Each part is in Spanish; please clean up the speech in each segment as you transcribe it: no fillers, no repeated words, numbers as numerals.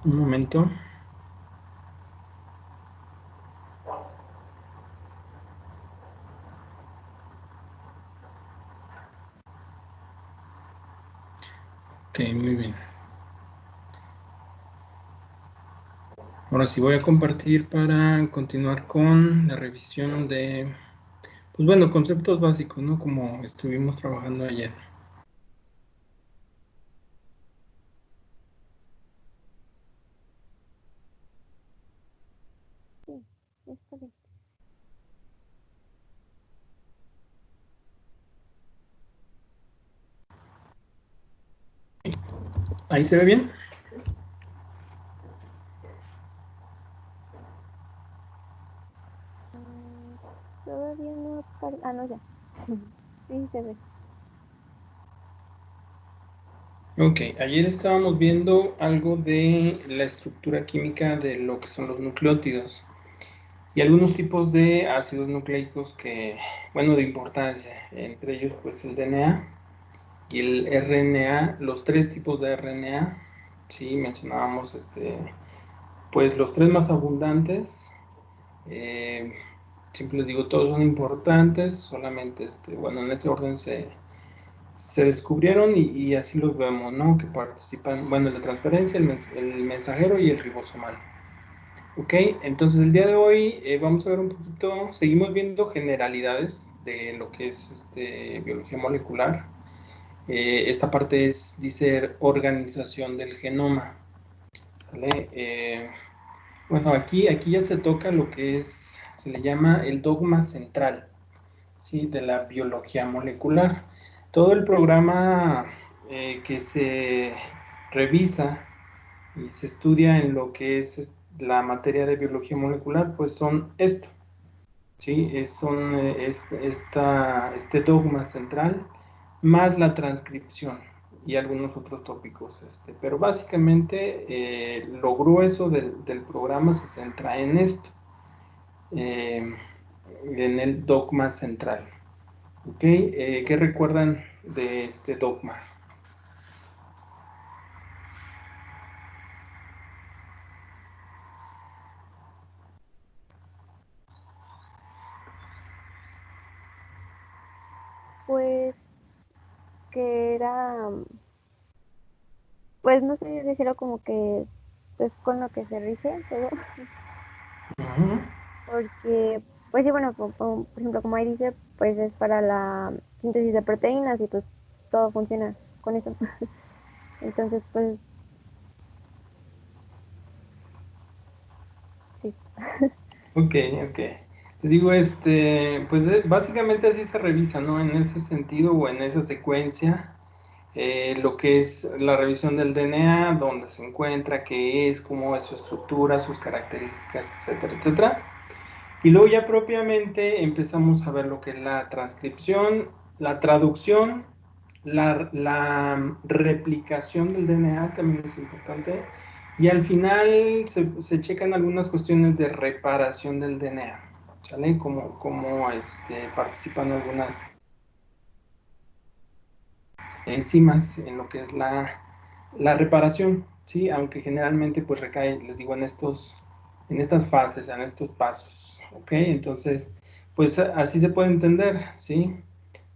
Un momento. Ok, muy bien. Ahora sí voy a compartir para continuar con la revisión de, pues bueno, conceptos básicos, ¿no? Como estuvimos trabajando ayer. Sí, está bien. ¿Ahí se ve bien? Mm, Todavía no Ah, no, ya. Sí, se ve. Ok, ayer estábamos viendo algo de la estructura química de lo que son los nucleótidos y algunos tipos de ácidos nucleicos que, bueno, de importancia, entre ellos pues el DNA y el RNA, los tres tipos de RNA, sí, mencionábamos pues los tres más abundantes, eh, siempre les digo, todos son importantes, solamente, bueno, en ese orden se descubrieron y así los vemos, ¿no? Que participan, bueno, la transferencia, el mensajero y el ribosomal. Ok, entonces el día de hoy vamos a ver un poquito, seguimos viendo generalidades de lo que es biología molecular. Esta parte dice organización del genoma. ¿Vale? Bueno, aquí ya se toca lo que se le llama el dogma central, ¿sí? De la biología molecular. Todo el programa que se revisa y se estudia en lo que la materia de biología molecular, pues son esto, ¿sí? Este dogma central más la transcripción y algunos otros tópicos. Pero básicamente lo grueso del programa se centra en esto, eh, en el dogma central. ¿Ok? ¿Qué recuerdan de este dogma? Pues que era, pues no sé decirlo como que es con lo que se rige todo, Ujú. porque, pues sí, bueno, por ejemplo, como ahí dice, pues es para la síntesis de proteínas y pues todo funciona con eso. Entonces, pues sí. Ok, ok. Les digo, pues básicamente así se revisa, ¿no? En ese sentido o en esa secuencia, lo que es la revisión del DNA, dónde se encuentra, qué es, cómo es su estructura, sus características, etcétera, etcétera. Y luego ya propiamente empezamos a ver lo que es la transcripción, la traducción, la replicación del DNA también es importante. Y al final se checan algunas cuestiones de reparación del DNA, ¿sale? Como participan algunas enzimas en lo que es la reparación, ¿sí? Aunque generalmente pues recae, les digo, en estas fases, en estos pasos, ¿ok? Entonces, pues así se puede entender, ¿sí?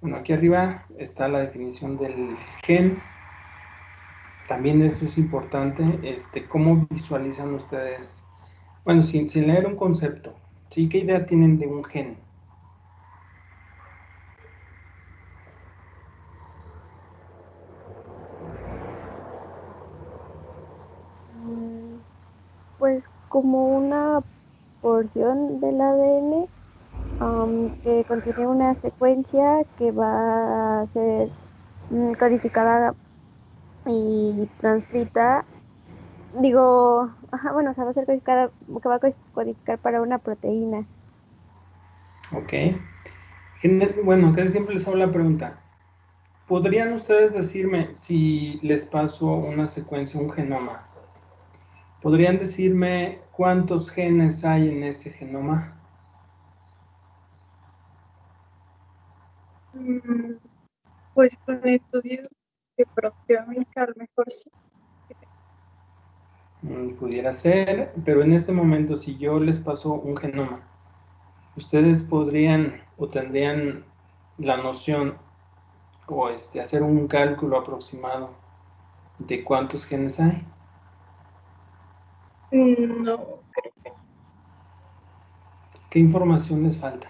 Bueno, aquí arriba está la definición del gen. También eso es importante, cómo visualizan ustedes, bueno, sin leer un concepto, ¿sí? ¿Qué idea tienen de un gen? Mm, Pues como una porción del ADN que contiene una secuencia que va a ser codificada y transcrita, digo, ajá, bueno, o sea, va a ser codificada, que va a codificar para una proteína. ¿Ok? Bueno, casi siempre les hago la pregunta. ¿Podrían ustedes decirme si les paso una secuencia, un genoma? ¿Podrían decirme cuántos genes hay en ese genoma? Mm, Pues con estudios de proteómica a lo mejor sí. Pudiera ser, pero en este momento, si yo les paso un genoma, ustedes podrían o tendrían la noción o hacer un cálculo aproximado de cuántos genes hay. No, ¿Qué información les falta?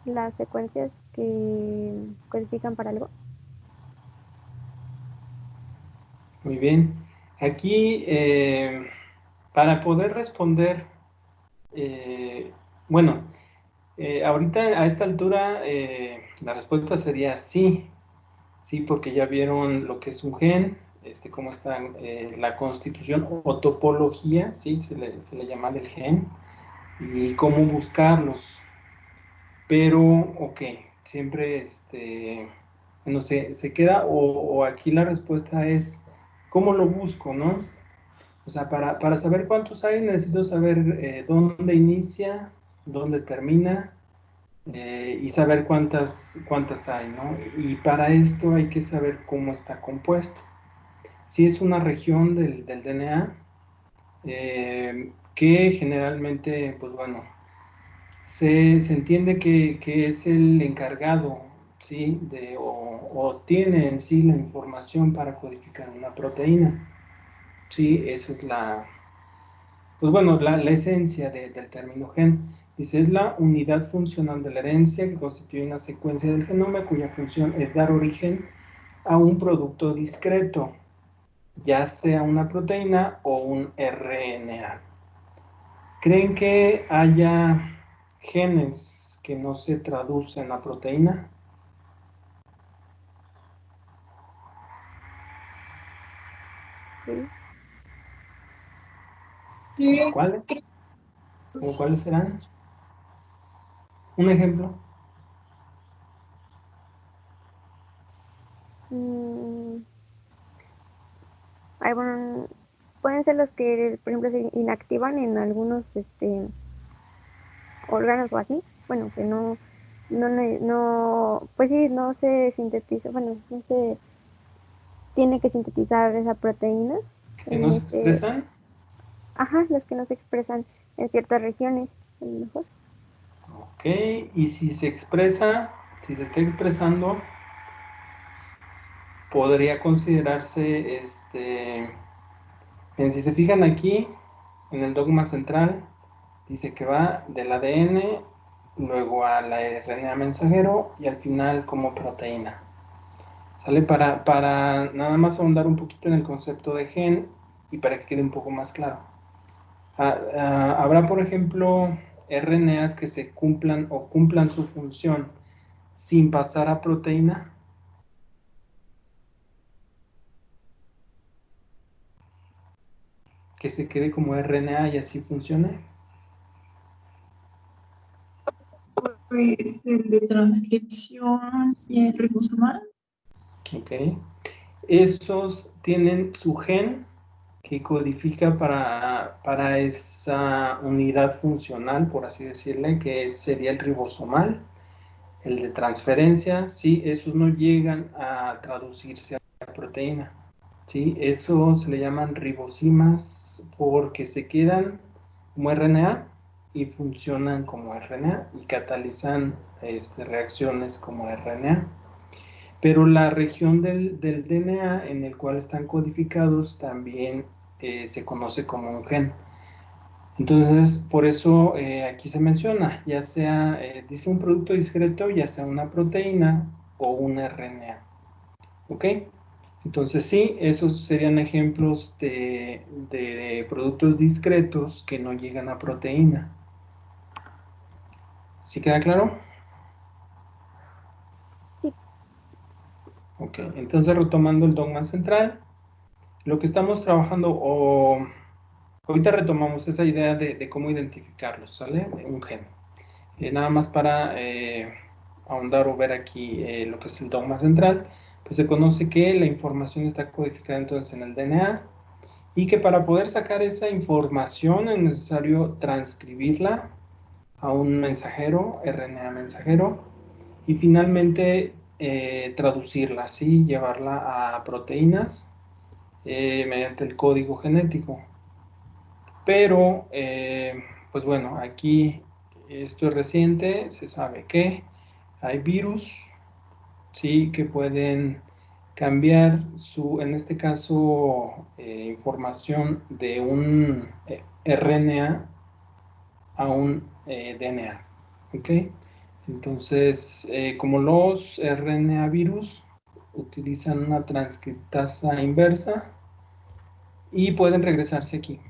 Las secuencias que codifican para algo. Muy bien. Aquí, para poder responder, bueno, ahorita a esta altura la respuesta sería sí, sí, porque ya vieron lo que es un gen, cómo está la constitución o topología, sí, se le llama del gen, y cómo buscarlos. Pero, ok, siempre, bueno, se queda, o aquí la respuesta es, ¿cómo lo busco, no? O sea, para saber cuántos hay, necesito saber dónde inicia, dónde termina, y saber cuántas hay, ¿no? Y para esto hay que saber cómo está compuesto. Si es una región del DNA, que generalmente, pues bueno, se entiende que es el encargado, ¿sí? O tiene en sí la información para codificar una proteína, ¿sí? Eso es pues bueno, la esencia del término gen. Dice, es la unidad funcional de la herencia que constituye una secuencia del genoma cuya función es dar origen a un producto discreto, ya sea una proteína o un RNA. ¿Creen que haya genes que no se traducen a proteína? Sí. sí, ¿Cuáles? ¿O sí. cuáles serán? Un ejemplo. Mm, bueno, pueden ser los que, por ejemplo, se inactivan en algunos órganos o así. Bueno, que no, pues sí, no se sintetiza, bueno, no se tiene que sintetizar esa proteína ¿Que no en se expresan? ajá, los que no se expresan en ciertas regiones, a lo mejor. Ok, y si se expresa, si se está expresando, podría considerarse, si se fijan aquí, en el dogma central, dice que va del ADN, luego a la RNA mensajero y al final como proteína. ¿Sale? Para nada más ahondar un poquito en el concepto de gen y para que quede un poco más claro. Habrá, por ejemplo, RNAs que se cumplan o cumplan su función sin pasar a proteína, que se quede como RNA y así funcione. Pues el de transcripción y el ribosomal. ¿Ok? Esos tienen su gen que codifica para esa unidad funcional, por así decirle, que sería el ribosomal. El de transferencia, sí, esos no llegan a traducirse a proteína. ¿Sí? Eso se le llaman ribosimas porque se quedan como RNA y funcionan como RNA y catalizan reacciones como RNA. Pero la región del DNA en el cual están codificados también se conoce como un gen. Entonces, por eso aquí se menciona, ya sea, dice un producto discreto, ya sea una proteína o un RNA. ¿Ok? Entonces sí, esos serían ejemplos de productos discretos que no llegan a proteína. ¿Sí queda claro? Sí, Ok, entonces retomando el dogma central, lo que estamos trabajando, o ahorita retomamos esa idea de cómo identificarlos, ¿sale? Un gen. Nada más para ahondar o ver aquí lo que es el dogma central, pues se conoce que la información está codificada entonces en el DNA y que para poder sacar esa información es necesario transcribirla a un mensajero, RNA mensajero, y finalmente traducirla, ¿sí? Llevarla a proteínas mediante el código genético. Pero, pues bueno, aquí esto es reciente, se sabe que hay virus, ¿sí? Que pueden cambiar en este caso, información de un RNA a un DNA, ¿ok? Entonces, como los RNA virus utilizan una transcriptasa inversa y pueden regresarse aquí,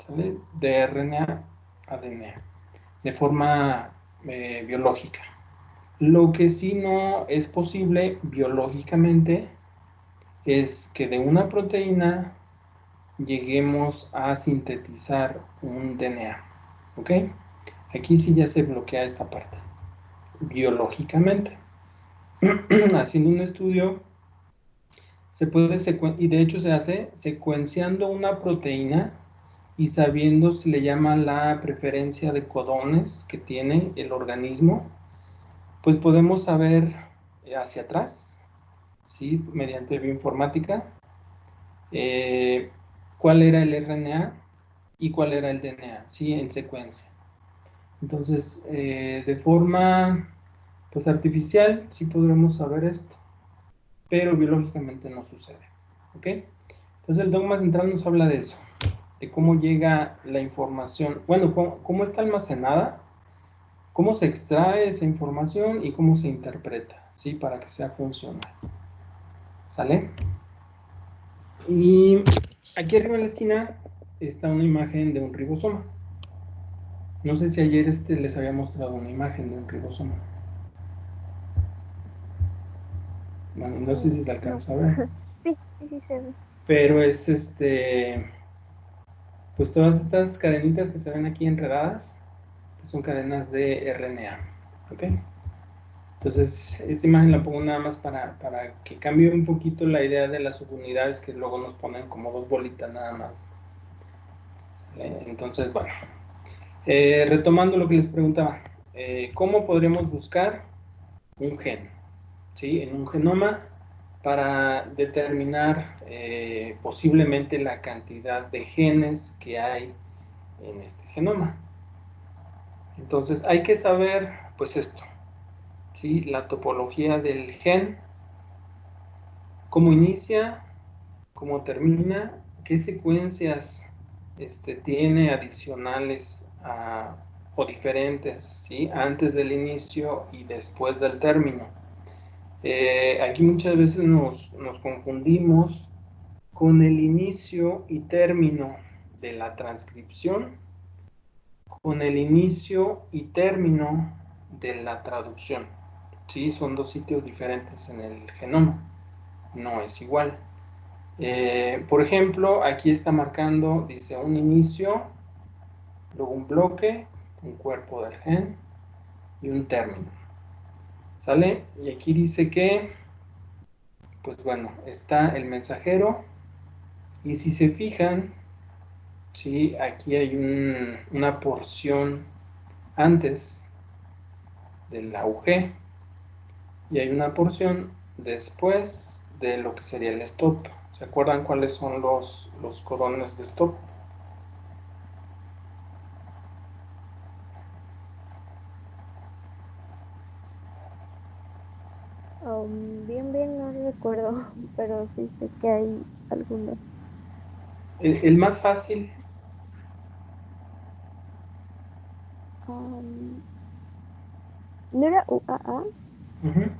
¿sale? De RNA a DNA, de forma biológica. Lo que sí no es posible biológicamente es que de una proteína lleguemos a sintetizar un DNA, ¿ok? Aquí sí ya se bloquea esta parte, biológicamente. Haciendo un estudio, se puede y de hecho se hace secuenciando una proteína y sabiendo si le llama la preferencia de codones que tiene el organismo, pues podemos saber hacia atrás, ¿sí? Mediante bioinformática, eh, cuál era el RNA y cuál era el DNA, ¿sí? En secuencia. Entonces, de forma pues artificial sí podremos saber esto, pero biológicamente no sucede, ¿ok? Entonces el dogma central nos habla de eso, de cómo llega la información, bueno, cómo está almacenada, cómo se extrae esa información y cómo se interpreta, ¿sí? Para que sea funcional, ¿sale? Y aquí arriba en la esquina está una imagen de un ribosoma. No sé si ayer les había mostrado una imagen de un ribosoma. Bueno, no sé si se No. alcanza a ver. Sí, sí, sí se ve. Pero es pues todas estas cadenitas que se ven aquí enredadas, pues son cadenas de RNA, ¿ok? Entonces, esta imagen la pongo nada más para que cambie un poquito la idea de las subunidades que luego nos ponen como dos bolitas nada más. ¿Sale? Entonces, bueno, retomando lo que les preguntaba, ¿cómo podríamos buscar un gen? ¿Sí? En un genoma para determinar posiblemente la cantidad de genes que hay en este genoma. Entonces hay que saber pues esto, ¿sí? La topología del gen, cómo inicia, cómo termina, qué secuencias tiene adicionales o diferentes, ¿sí? Antes del inicio y después del término. Aquí muchas veces nos confundimos con el inicio y término de la transcripción, con el inicio y término de la traducción. ¿Sí? Son dos sitios diferentes en el genoma, no es igual. Por ejemplo, aquí está marcando, dice un inicio, luego un bloque, un cuerpo del gen y un término. ¿Sale? Y aquí dice que, pues bueno, está el mensajero y si se fijan, ¿sí? Aquí hay una porción antes del AUG y hay una porción después de lo que sería el stop. ¿Se acuerdan cuáles son los codones de stop? Bien, no recuerdo, pero sí sé que hay algunos. El más fácil, Um, ¿No era UAA? uh-huh.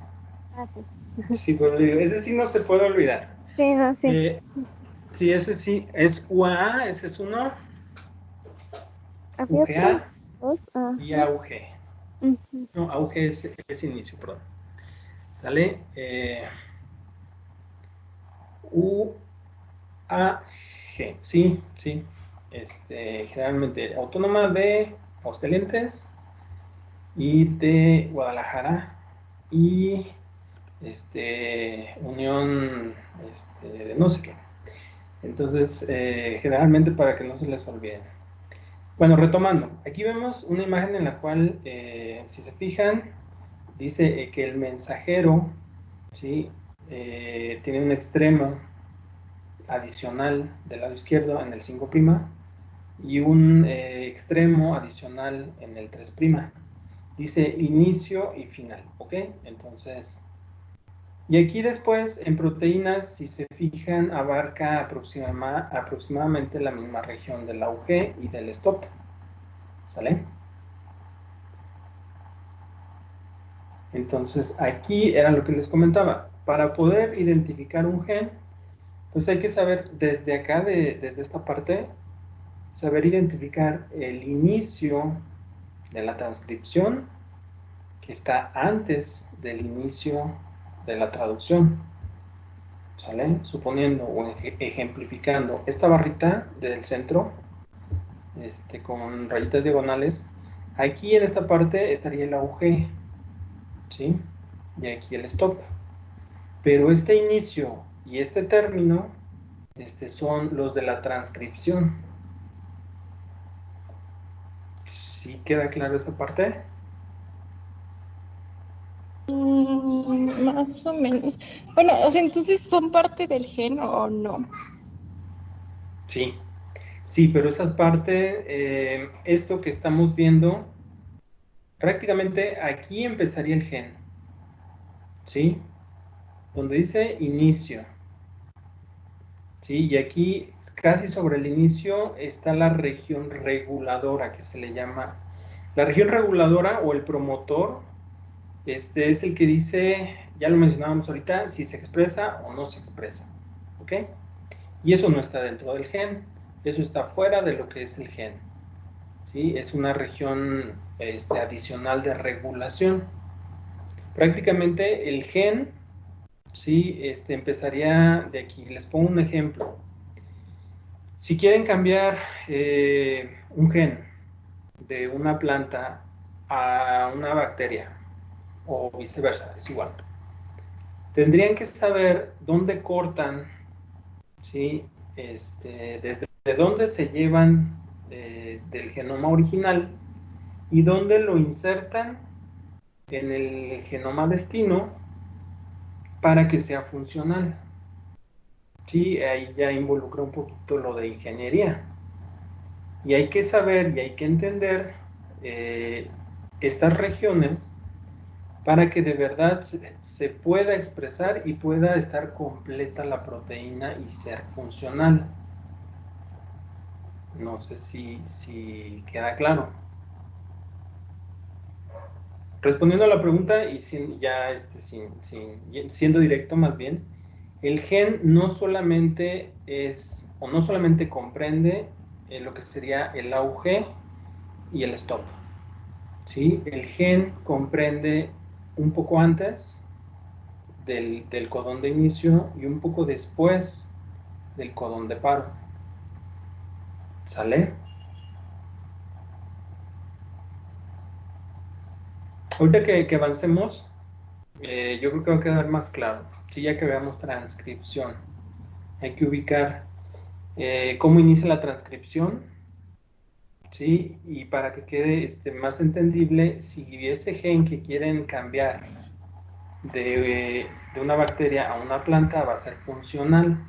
Ah, sí. Sí, pues digo, ese sí no se puede olvidar. Sí, no, sí. Sí, ese sí es UAA, ese es uno, Había UGA otros dos. y Ajá. AUG. Ujú. No, AUG es inicio, perdón. ¿Sale? UAG, sí, sí. Generalmente Autónoma de Aguascalientes y de Guadalajara y Unión de no sé qué. Entonces, generalmente para que no se les olvide. Bueno, retomando, aquí vemos una imagen en la cual, si se fijan, dice que el mensajero, ¿sí? Tiene un extremo adicional del lado izquierdo en el 5' y un extremo adicional en el 3'. Dice inicio y final, ¿ok? Entonces, y aquí después en proteínas, si se fijan, abarca aproximadamente la misma región del auge y del stop, ¿sale? Entonces, aquí era lo que les comentaba. Para poder identificar un gen, pues hay que saber desde acá, desde esta parte, saber identificar el inicio de la transcripción que está antes del inicio de la traducción, ¿sale? Suponiendo o ejemplificando esta barrita del centro, con rayitas diagonales, aquí en esta parte estaría el auge, ¿sí? Y aquí el stop. Pero este inicio y este término, son los de la transcripción. ¿Sí queda claro esa parte? Más o menos. Bueno, o sea, entonces son parte del gen o no. Sí, sí, pero esas partes, esto que estamos viendo, prácticamente aquí empezaría el gen, ¿sí? Donde dice inicio, ¿sí? Y aquí, casi sobre el inicio, está la región reguladora, que se le llama. La región reguladora o el promotor, es el que dice, ya lo mencionábamos ahorita, si se expresa o no se expresa, ¿ok? Y eso no está dentro del gen, eso está fuera de lo que es el gen, ¿sí? Es una región adicional de regulación. Prácticamente el gen, ¿sí? Empezaría de aquí. Les pongo un ejemplo. Si quieren cambiar un gen de una planta a una bacteria o viceversa, es igual. Tendrían que saber dónde cortan, ¿sí? Desde dónde se llevan del genoma original y dónde lo insertan en el genoma destino para que sea funcional. Sí, ahí ya involucra un poquito lo de ingeniería. Y hay que saber y hay que entender eh, estas regiones para que de verdad se pueda expresar y pueda estar completa la proteína y ser funcional. No sé si queda claro. Respondiendo a la pregunta y siendo directo más bien, el gen no solamente es o no solamente comprende lo que sería el auge y el stop, ¿sí? El gen comprende un poco antes del codón de inicio y un poco después del codón de paro, ¿sale? Ahorita que avancemos, yo creo que va a quedar más claro, ¿sí? Ya que veamos transcripción, hay que ubicar cómo inicia la transcripción, ¿sí? Y para que quede más entendible, si ese gen que quieren cambiar de una bacteria a una planta va a ser funcional,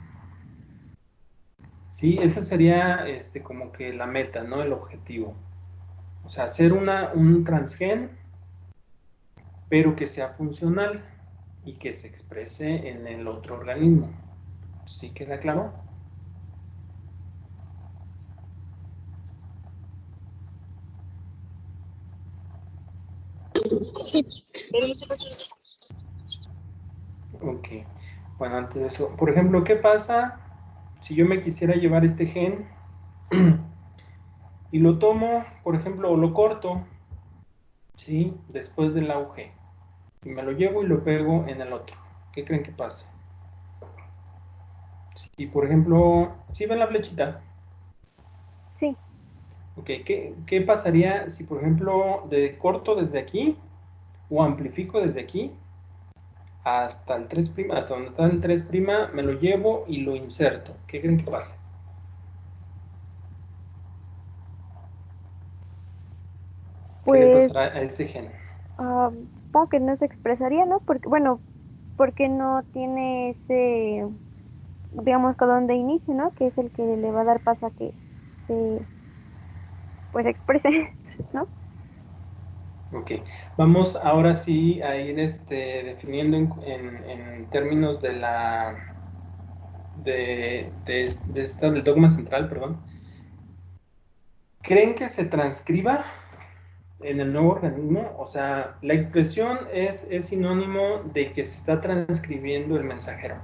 ¿sí? Esa sería como que la meta, ¿no? El objetivo. O sea, hacer un transgen, pero que sea funcional y que se exprese en el otro organismo. ¿Sí queda claro? Sí. Ok. Bueno, antes de eso, por ejemplo, ¿qué pasa si yo me quisiera llevar este gen y lo tomo, por ejemplo, o lo corto, ¿sí? Después del auge, y me lo llevo y lo pego en el otro? ¿Qué creen que pasa? Si, por ejemplo, si ven la flechita, Sí, ok, ¿qué pasaría si, por ejemplo, corto desde aquí o amplifico desde aquí hasta el 3', hasta donde está el 3', me lo llevo y lo inserto? ¿Qué creen que pasa? ¿Qué le Pues pasará a ese gen? supongo que no se expresaría, ¿no? Porque, bueno, porque no tiene ese, digamos, codón de inicio, ¿no? Que es el que le va a dar paso a que se, pues, exprese, ¿no? Ok, vamos ahora sí a ir definiendo en términos de del dogma central, perdón. ¿Creen que se transcriba en el nuevo organismo? O sea, la expresión es sinónimo de que se está transcribiendo el mensajero.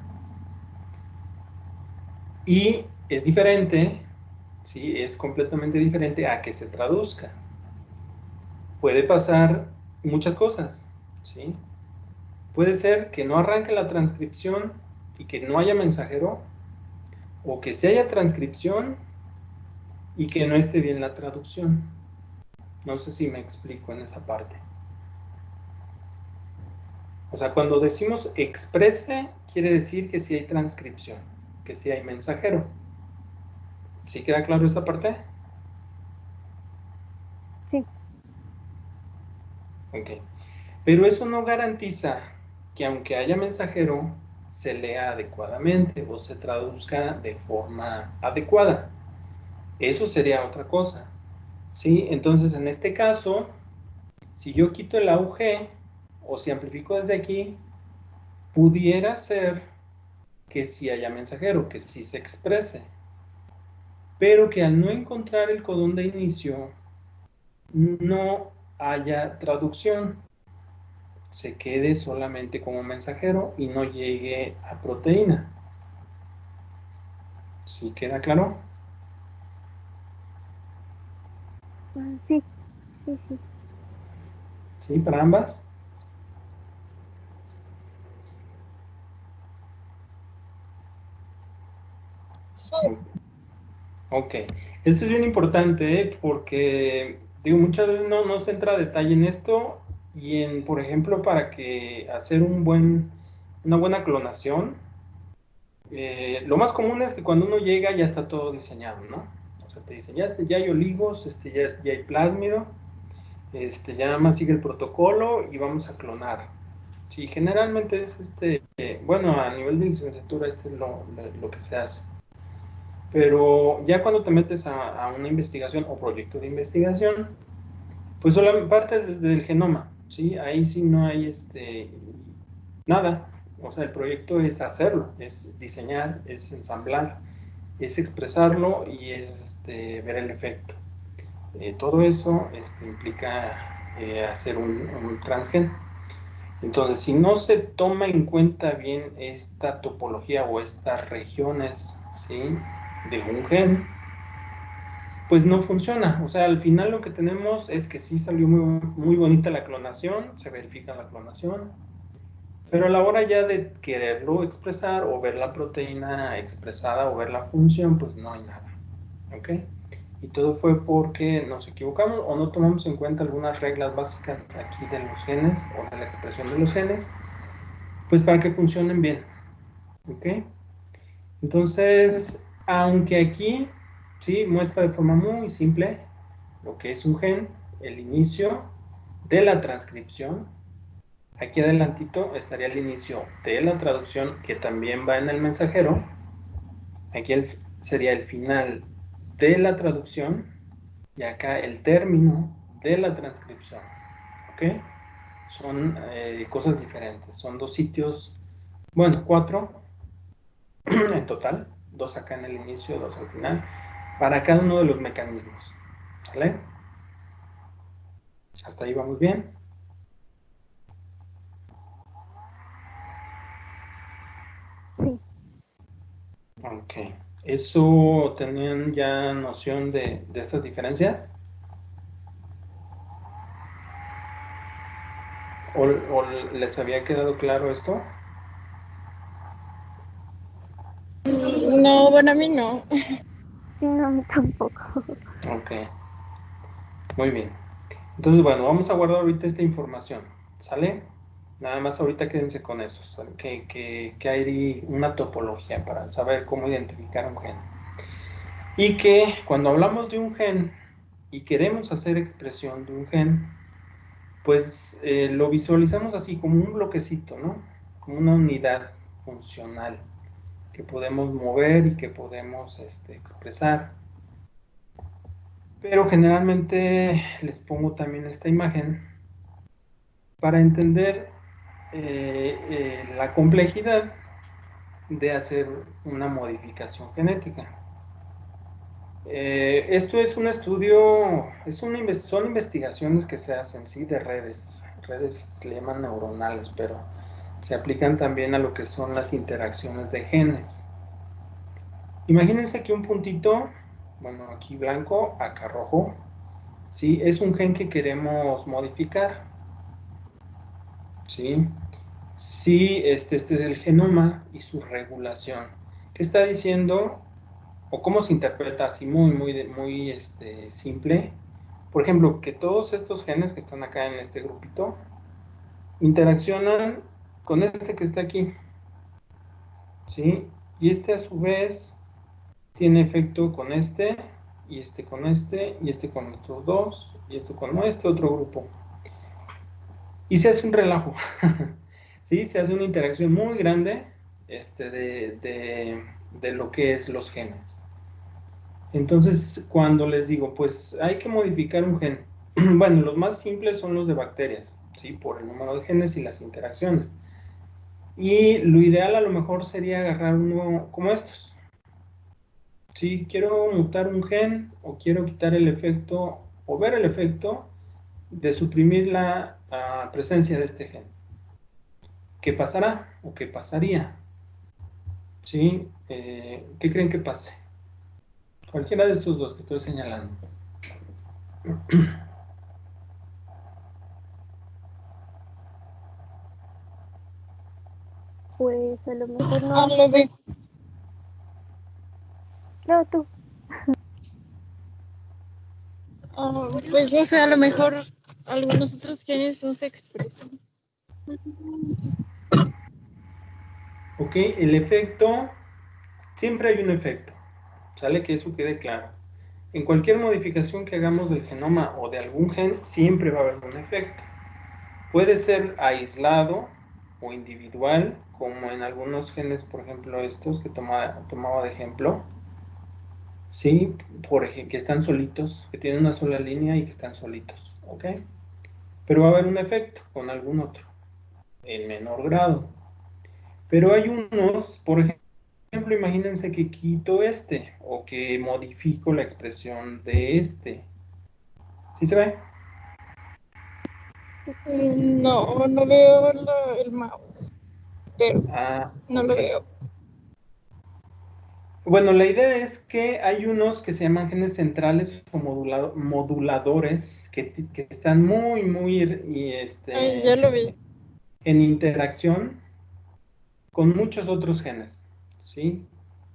Y es diferente, ¿sí? Es completamente diferente a que se traduzca. Puede pasar muchas cosas, ¿sí? Puede ser que no arranque la transcripción y que no haya mensajero, o que se haya transcripción y que no esté bien la traducción. No sé si me explico en esa parte. O sea, cuando decimos exprese, quiere decir que sí hay transcripción, que sí hay mensajero. ¿Sí queda claro esa parte? Sí. Ok. Pero eso no garantiza que aunque haya mensajero, se lea adecuadamente o se traduzca de forma adecuada. Eso sería otra cosa. ¿Sí? Entonces, en este caso, si yo quito el auge o si amplifico desde aquí, pudiera ser que sí haya mensajero, que sí se exprese, pero que al no encontrar el codón de inicio, no haya traducción, se quede solamente como mensajero y no llegue a proteína. ¿Sí queda claro? Sí, sí, sí. ¿Sí? ¿Para ambas? Sí. Ok. Esto es bien importante, porque, digo, muchas veces no se entra a detalle en esto y por ejemplo, para que hacer una buena clonación, lo más común es que cuando uno llega ya está todo diseñado, ¿no? O sea, te dicen, ya hay oligos, ya hay plásmido, ya nada más sigue el protocolo y vamos a clonar. Sí, generalmente es bueno, a nivel de licenciatura es lo que se hace. Pero ya cuando te metes a una investigación o proyecto de investigación, pues solamente partes desde el genoma, ¿sí? Ahí sí no hay nada. O sea, el proyecto es hacerlo, es diseñar, es ensamblar, es expresarlo y es ver el efecto. Todo eso implica hacer un transgen. Entonces, si no se toma en cuenta bien esta topología o estas regiones, ¿sí? De un gen, pues no funciona. O sea, al final lo que tenemos es que sí salió muy bonita la clonación, se verifica la clonación, pero a la hora ya de quererlo expresar o ver la proteína expresada o ver la función, pues no hay nada. ¿Ok? Y todo fue porque nos equivocamos o no tomamos en cuenta algunas reglas básicas aquí de los genes o de la expresión de los genes, pues para que funcionen bien. ¿Ok? Entonces, aunque aquí, sí, muestra de forma muy simple lo que es un gen, el inicio de la transcripción. Aquí adelantito estaría el inicio de la traducción que también va en el mensajero. Aquí sería el final de la traducción y acá el término de la transcripción. ¿Ok? Son cosas diferentes. Son dos sitios, bueno, cuatro en total, dos acá en el inicio, dos al final, para cada uno de los mecanismos. ¿Vale? Hasta ahí vamos bien. Sí. Ok. ¿Eso tenían ya noción de estas diferencias? ¿O les había quedado claro esto? No, bueno, a mí no. Sí, no, a mí tampoco. Ok, muy bien. Entonces, bueno, vamos a guardar ahorita esta información, ¿sale? Nada más ahorita quédense con eso, ¿sale? Que hay una topología para saber cómo identificar un gen. Y que cuando hablamos de un gen, y queremos hacer expresión de un gen, pues lo visualizamos así como un bloquecito, ¿no? Como una unidad funcional que podemos mover y que podemos expresar. Pero generalmente les pongo también esta imagen para entender la complejidad de hacer una modificación genética. Esto es un estudio, son investigaciones que se hacen, ¿sí? De redes se llaman neuronales, pero se aplican también a lo que son las interacciones de genes. Imagínense que un puntito, bueno, aquí blanco, acá rojo, ¿sí? Es un gen que queremos modificar, ¿sí? Sí, este es el genoma y su regulación. ¿Qué está diciendo? O cómo se interpreta así muy simple. Por ejemplo, que todos estos genes que están acá en este grupito interaccionan con este que está aquí, ¿sí? Y este a su vez tiene efecto con este, y este con este, y este con estos dos, y esto con este otro grupo. Y se hace un relajo, ¿sí? Se hace una interacción muy grande de lo que es los genes. Entonces, cuando les digo, pues hay que modificar un gen, bueno, los más simples son los de bacterias, ¿sí? Por el número de genes y las interacciones. Y lo ideal a lo mejor sería agarrar uno como estos. Si quiero mutar un gen o quiero quitar el efecto o ver el efecto de suprimir la presencia de este gen. ¿Qué pasará o qué pasaría? ¿Sí? ¿Qué creen que pase? Cualquiera de estos dos que estoy señalando. Pues a lo mejor A no. lo mejor, No, tú. pues no sé, a lo mejor algunos otros genes no se expresan. Ok, el efecto, siempre hay un efecto, ¿sale? Que eso quede claro. En cualquier modificación que hagamos del genoma o de algún gen, siempre va a haber un efecto. Puede ser aislado o individual, como en algunos genes, por ejemplo, estos que tomaba de ejemplo, ¿sí? Por ejemplo, que están solitos, que tienen una sola línea y que están solitos, ¿ok? Pero va a haber un efecto con algún otro, en menor grado. Pero hay unos, por ejemplo, imagínense que quito este o que modifico la expresión de este. ¿Sí se ve? No, no veo el mouse, pero Ah, no ok. lo veo. Bueno, la idea es que hay unos que se llaman genes centrales o moduladores que están Ay, ya lo vi. en interacción con muchos otros genes, ¿sí?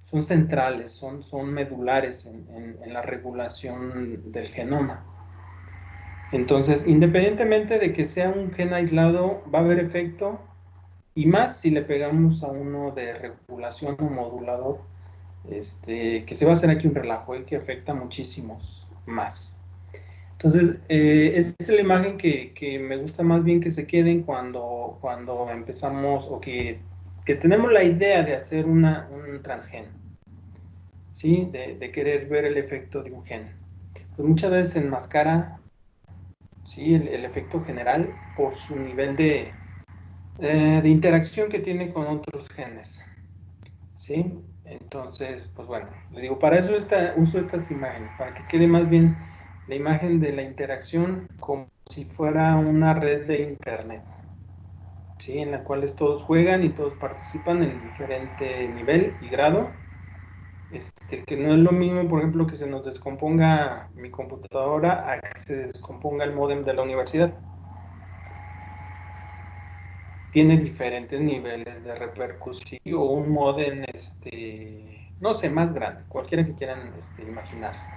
Son centrales, son medulares en la regulación del genoma. Entonces, independientemente de que sea un gen aislado, va a haber efecto, y más si le pegamos a uno de regulación o modulador, que se va a hacer aquí un relajo y que afecta muchísimos más. Entonces, esta es la imagen que me gusta más bien que se queden cuando empezamos o que tenemos la idea de hacer un transgen, ¿sí? De querer ver el efecto de un gen. Pues muchas veces se enmascara, ¿sí? El efecto general por su nivel de interacción que tiene con otros genes, ¿sí? Entonces, pues bueno, les digo, para eso uso estas imágenes, para que quede más bien la imagen de la interacción como si fuera una red de internet, ¿sí? En la cual todos juegan y todos participan en diferente nivel y grado. Que no es lo mismo, por ejemplo, que se nos descomponga mi computadora a que se descomponga el módem de la universidad. Tiene diferentes niveles de repercusión o un modem, no sé, más grande, cualquiera que quieran imaginarse.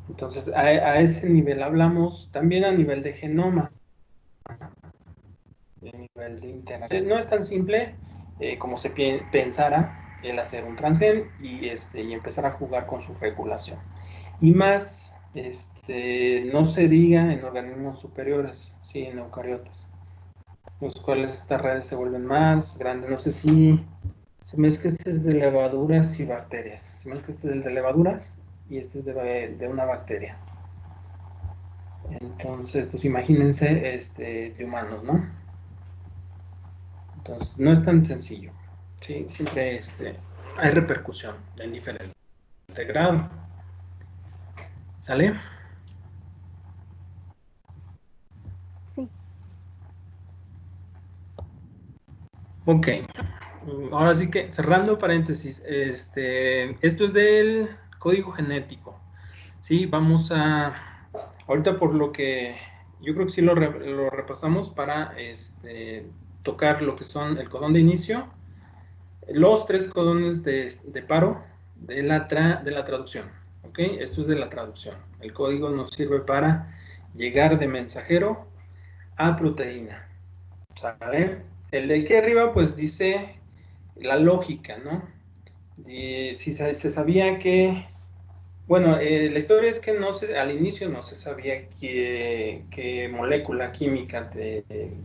Entonces, a ese nivel hablamos también a nivel de genoma, a nivel de interacción. No es tan simple como se pensara el hacer un transgen y empezar a jugar con su regulación. Y más No se diga en organismos superiores, ¿sí? En eucariotas, los cuales estas redes se vuelven más grandes. No sé si se me es que este es de levaduras y bacterias. Se me es que este es el de levaduras y este es de una bacteria. Entonces, pues imagínense de humanos, ¿no? Entonces, no es tan sencillo. ¿Sí? Siempre hay repercusión en diferente grado. ¿Sale? Sí. Ok. Ahora sí que, cerrando paréntesis, esto es del código genético. Sí, vamos a, ahorita por lo que, yo creo que sí lo repasamos para tocar lo que son el codón de inicio, los 3 codones de paro de la traducción. ¿Ok? Esto es de la traducción. El código nos sirve para llegar de mensajero a proteína. ¿Sale? El de aquí arriba pues dice la lógica, ¿no? Si se sabía que, bueno, la historia es que al inicio no se sabía qué molécula química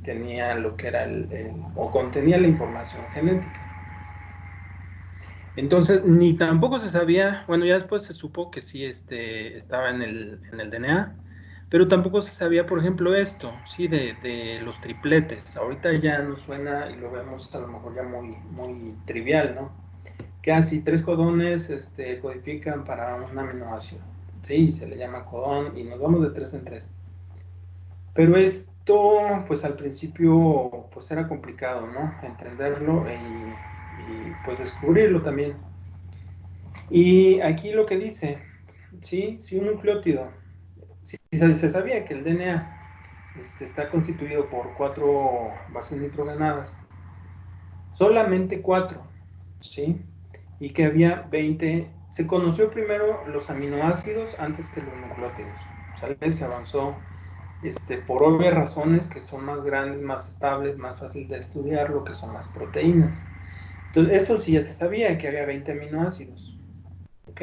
tenía lo que era o contenía la información genética. Entonces, ni tampoco se sabía, bueno, ya después se supo que sí estaba en el DNA, pero tampoco se sabía, por ejemplo, esto, sí, de los tripletes. Ahorita ya nos suena y lo vemos a lo mejor ya muy, muy trivial, ¿no? Que así 3 codones codifican para un aminoácido, sí, se le llama codón y nos vamos de 3 en 3. Pero esto, pues al principio, pues era complicado, ¿no? Entenderlo y pues descubrirlo también. Y aquí lo que dice, ¿sí? Si un nucleótido, si se sabía que el DNA está constituido por 4 bases nitrogenadas, solamente 4, ¿sí? Y que había 20, se conoció primero los aminoácidos antes que los nucleótidos, ¿sale? Se avanzó por obvias razones que son más grandes, más estables, más fácil de estudiar, lo que son las proteínas. Entonces, esto sí ya se sabía que había 20 aminoácidos, ¿ok?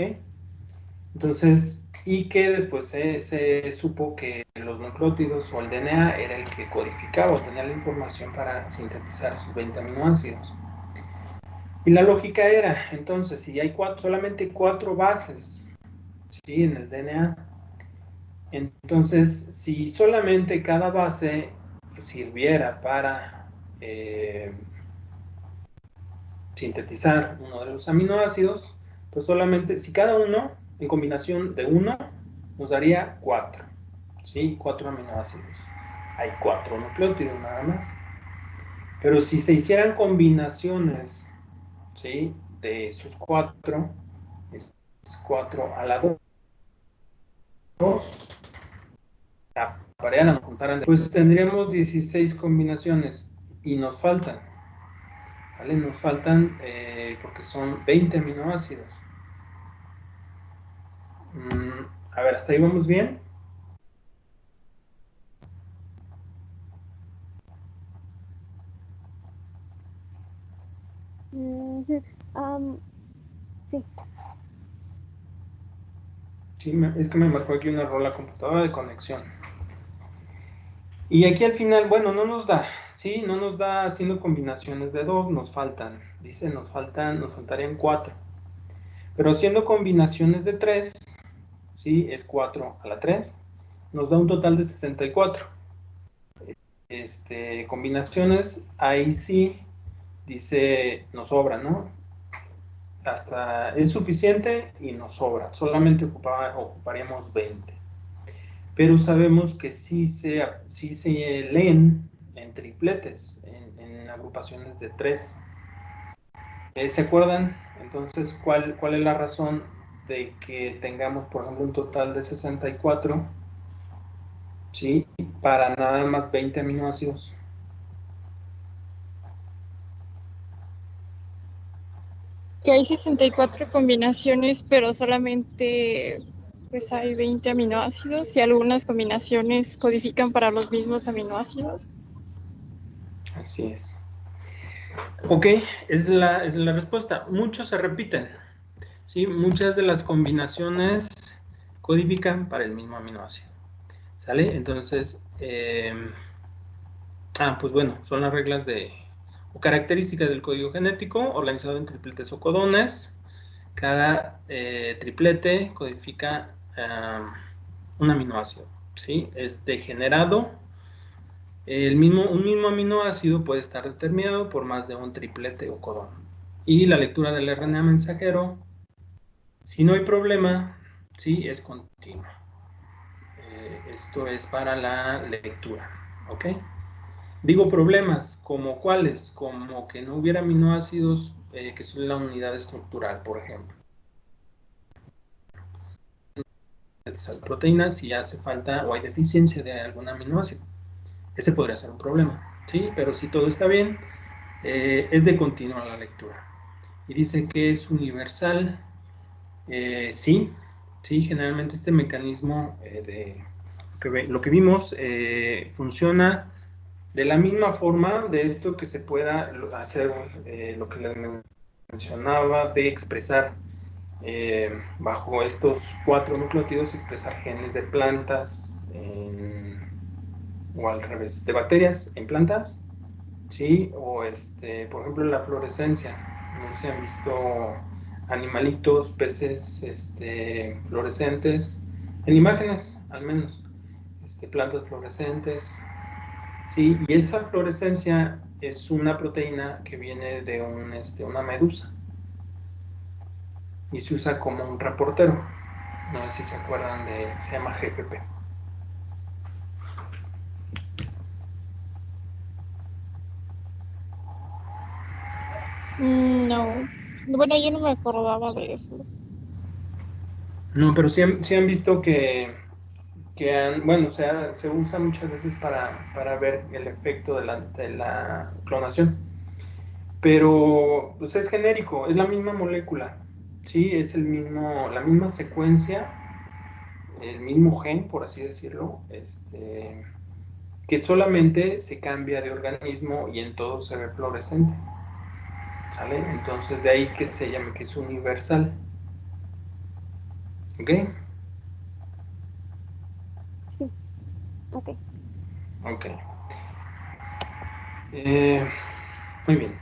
Entonces, y que después se supo que los nucleótidos o el DNA era el que codificaba o tenía la información para sintetizar sus 20 aminoácidos. Y la lógica era, entonces, si hay solamente 4 bases, ¿sí? En el DNA, entonces, si solamente cada base sirviera para sintetizar uno de los aminoácidos, pues solamente, si cada uno en combinación de uno nos daría 4, ¿sí? 4 aminoácidos. Hay 4 nucleótidos nada más. Pero si se hicieran combinaciones, ¿sí? De esos 4, es 4 a la 2, parearan o juntaran, pues tendríamos 16 combinaciones y nos faltan, ¿vale? Nos faltan porque son 20 aminoácidos. A ver, ¿hasta ahí vamos bien? Sí. Sí, es que me marcó aquí un error la computadora de conexión. Y aquí al final, bueno, no nos da, ¿sí? No nos da haciendo combinaciones de 2, nos faltan. Dice, nos faltarían 4. Pero haciendo combinaciones de 3, ¿sí? Es 4 a la 3. Nos da un total de 64. Combinaciones, ahí sí, dice, nos sobra, ¿no? Hasta es suficiente y nos sobra. Solamente ocuparíamos 20. Pero sabemos que sí se leen en tripletes, en agrupaciones de 3. ¿Se acuerdan? Entonces, ¿cuál es la razón de que tengamos, por ejemplo, un total de 64, ¿sí? Para nada más 20 aminoácidos. Que hay 64 combinaciones, pero solamente pues hay 20 aminoácidos y algunas combinaciones codifican para los mismos aminoácidos. Así es. Ok, es la respuesta. Muchos se repiten, ¿sí? Muchas de las combinaciones codifican para el mismo aminoácido. ¿Sale? Entonces, pues bueno, son las reglas o características del código genético organizado en tripletes o codones. Cada triplete codifica un aminoácido, ¿sí? Es degenerado. Un mismo aminoácido puede estar determinado por más de un triplete o codón. Y la lectura del RNA mensajero, si no hay problema, sí, es continua. Esto es para la lectura, ¿ok? Digo problemas, ¿como cuáles? Como que no hubiera aminoácidos que son la unidad estructural, por ejemplo. Proteínas, si hace falta o hay deficiencia de algún aminoácido. Ese podría ser un problema, ¿sí? Pero si todo está bien, es de continua la lectura. Y dice que es universal. Sí, generalmente este mecanismo de lo que vimos funciona de la misma forma de esto que se pueda hacer lo que les mencionaba de expresar bajo estos 4 nucleótidos, expresar genes de plantas o al revés, de bacterias en plantas, ¿sí? O por ejemplo la fluorescencia. No se han visto animalitos, peces fluorescentes, en imágenes al menos, plantas fluorescentes, ¿sí? Y esa fluorescencia es una proteína que viene de una medusa y se usa como un reportero. No sé si se acuerdan se llama GFP. No. Bueno, yo no me acordaba de eso. No, pero sí han visto que bueno, se usa muchas veces para ver el efecto de la clonación. Pero pues es genérico, es la misma molécula, ¿sí? Es la misma secuencia, el mismo gen, por así decirlo, que solamente se cambia de organismo y en todo se ve fluorescente, ¿sale? Entonces de ahí que se llame que es universal, ¿ok? Sí, ok. Ok. Muy bien.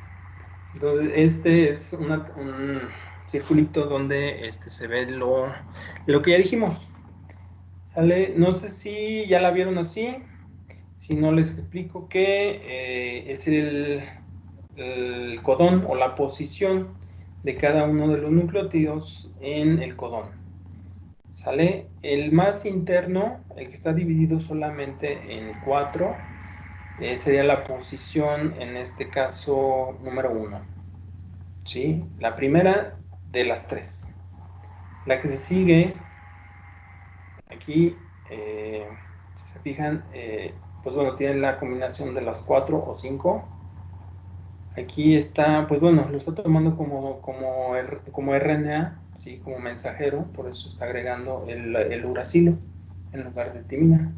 Entonces, este es un circulito donde se ve lo que ya dijimos. ¿Sale? No sé si ya la vieron así. Si no, les explico que es el codón o la posición de cada uno de los nucleótidos en el codón. ¿Sale? El más interno, el que está dividido solamente en 4, sería la posición, en este caso, número 1. ¿Sí? La primera de las 3. La que se sigue, aquí, si se fijan, pues bueno, tiene la combinación de las 4 o 5. Aquí está, pues bueno, lo está tomando como RNA, ¿sí? Como mensajero, por eso está agregando el uracilo en lugar de timina.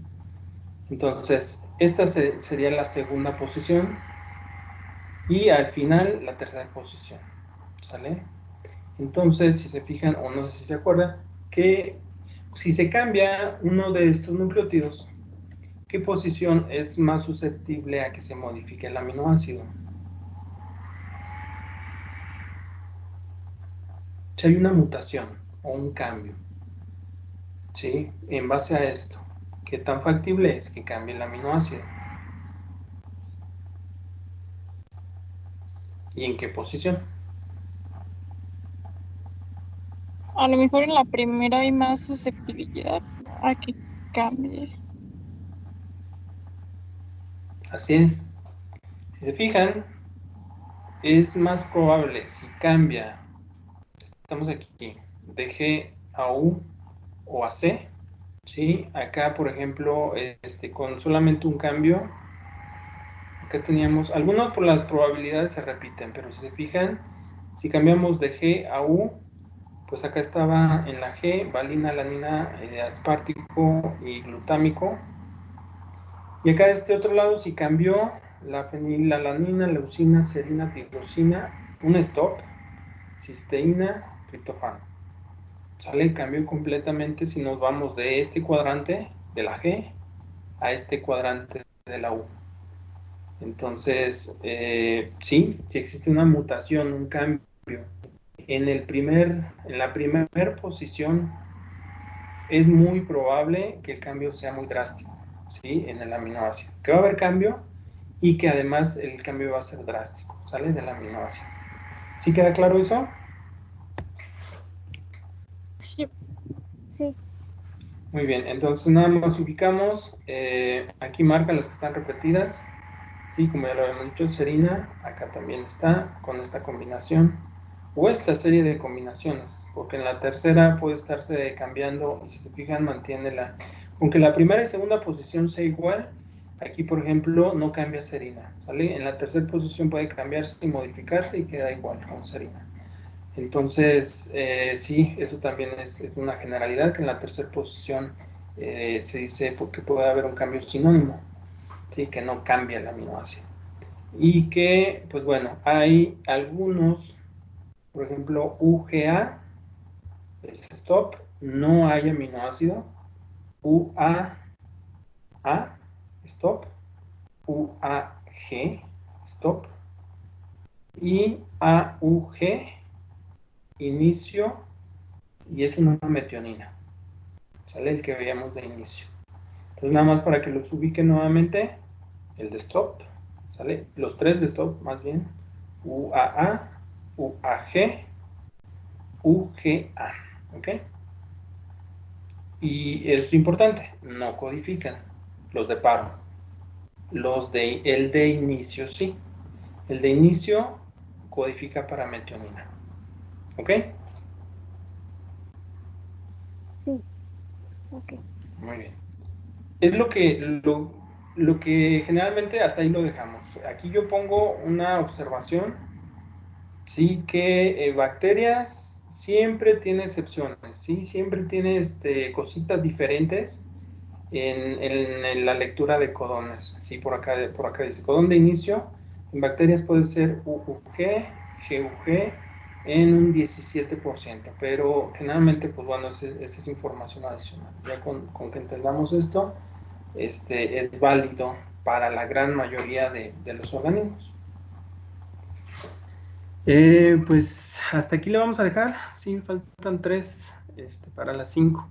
Entonces, esta sería la segunda posición y al final la tercera posición, ¿sale? Entonces, si se fijan, o no sé si se acuerdan, que si se cambia uno de estos nucleótidos, ¿qué posición es más susceptible a que se modifique el aminoácido? Si hay una mutación o un cambio, ¿sí? En base a esto, ¿qué tan factible es que cambie el aminoácido? ¿Y en qué posición? A lo mejor en la primera hay más susceptibilidad a que cambie. Así es. Si se fijan, es más probable si cambia, estamos aquí, de G a U o a C, ¿sí? Acá, por ejemplo, con solamente un cambio, acá teníamos, algunos por las probabilidades se repiten, pero si se fijan, si cambiamos de G a U, pues acá estaba en la G, valina, alanina, aspartico y glutámico. Y acá de este otro lado, si cambió la fenilalanina, leucina, serina, tirosina, un stop, cisteína, triptofano. ¿Sale? Cambio completamente si nos vamos de este cuadrante de la G a este cuadrante de la U. Entonces, sí existe una mutación, un cambio. En la primera posición es muy probable que el cambio sea muy drástico, ¿sí? En el aminoácido. Que va a haber cambio y que además el cambio va a ser drástico, ¿sale? Del aminoácido. ¿Sí queda claro eso? Sí. Sí. Muy bien, entonces nada más ubicamos, aquí marcan las que están repetidas, sí, como ya lo habíamos dicho, serina, acá también está, con esta combinación, o esta serie de combinaciones, porque en la tercera puede estarse cambiando, y si se fijan, mantiene aunque la primera y segunda posición sea igual, aquí por ejemplo no cambia serina, ¿sale? En la tercera posición puede cambiarse y modificarse y queda igual con serina. Entonces, sí, eso también es una generalidad, que en la tercera posición se dice que puede haber un cambio sinónimo, ¿sí? Que no cambia el aminoácido. Y que, pues bueno, hay algunos, por ejemplo, UGA, es stop, no hay aminoácido, UAA, stop, UAG, stop, y AUG, inicio, y es una metionina. ¿Sale? El que veíamos de inicio. Entonces nada más para que los ubique nuevamente, el de stop, ¿sale? Los tres de stop más bien, UAA, UAG, UGA, ¿ok? Y es importante, no codifican los de paro. El de inicio sí. El de inicio codifica para metionina, ¿ok? Sí. Ok. Muy bien. Es lo que generalmente hasta ahí lo dejamos. Aquí yo pongo una observación, sí, que bacterias siempre tiene excepciones, sí, siempre tiene cositas diferentes en la lectura de codones, sí, por acá dice codón de inicio, en bacterias puede ser UUG, GUG en un 17%, pero generalmente, pues bueno, esa es información adicional. Ya con que entendamos esto, es válido para la gran mayoría de los organismos. Pues hasta aquí le vamos a dejar. Sí, faltan 3 para las 5.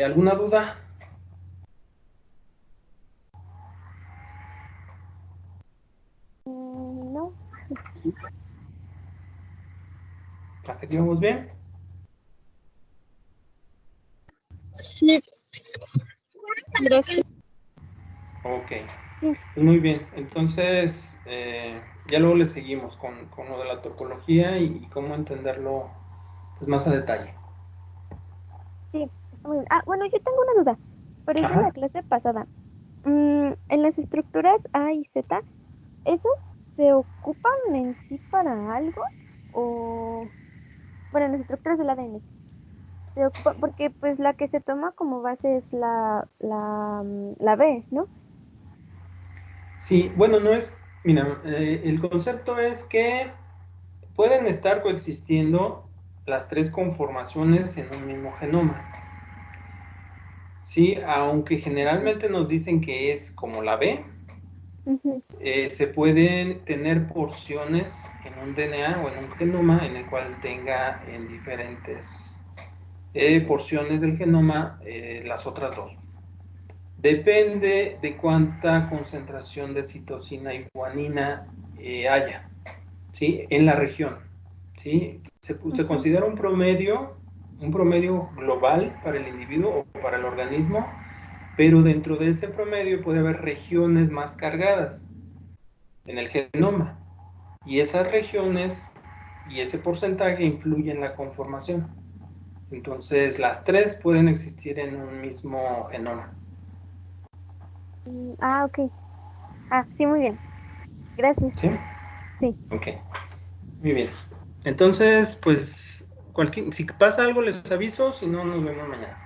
¿Alguna duda? No. ¿Hasta aquí vamos bien? Sí, gracias. Ok. Sí. Pues muy bien. Entonces, ya luego le seguimos con lo de la topología y cómo entenderlo pues, más a detalle. Sí. Está muy bien. Ah, bueno, yo tengo una duda. Pero es de la Ajá. clase pasada. En las estructuras A y Z, ¿esas se ocupan en sí para algo? O, bueno, en las estructuras del ADN, se ocupa, porque pues la que se toma como base es la B, ¿no? Sí, bueno, no es, mira, el concepto es que pueden estar coexistiendo las 3 conformaciones en un mismo genoma. Sí, aunque generalmente nos dicen que es como la B, Ujú. se pueden tener porciones en un DNA o en un genoma en el cual tenga en diferentes porciones del genoma las otras 2. Depende de cuánta concentración de citosina y guanina haya, ¿sí? En la región, ¿sí? Se Ujú. considera un promedio global para el individuo o para el organismo, pero dentro de ese promedio puede haber regiones más cargadas en el genoma, y esas regiones y ese porcentaje influyen en la conformación. Entonces, las 3 pueden existir en un mismo genoma. Ok. Ah, sí, muy bien. Gracias. ¿Sí? Sí, Ok, muy bien. Entonces, pues, si pasa algo les aviso, si no, nos vemos mañana.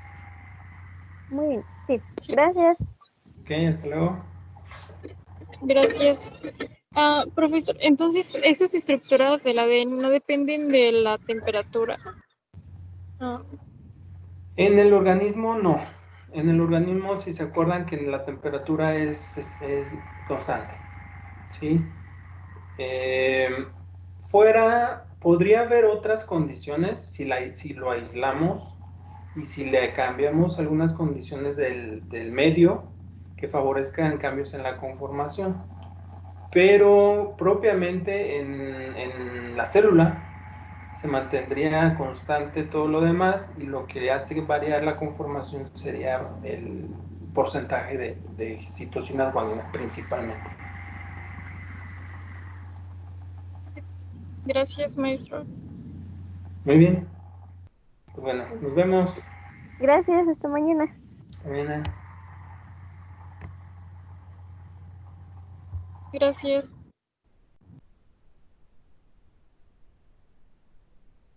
muy bien. Sí, gracias. Ok, hasta luego. Gracias. Profesor, entonces esas estructuras del ADN no dependen de la temperatura. Ah, En el organismo no. En el organismo, si se acuerdan que la temperatura es constante, ¿sí? Eh, podría haber otras condiciones si lo aislamos y si le cambiamos algunas condiciones del medio que favorezcan cambios en la conformación. Pero propiamente en la célula se mantendría constante todo lo demás y lo que hace variar la conformación sería el porcentaje de citocinas guanina principalmente. gracias, maestro. Muy bien, pues bueno, nos vemos Gracias, hasta mañana. mañana. Gracias.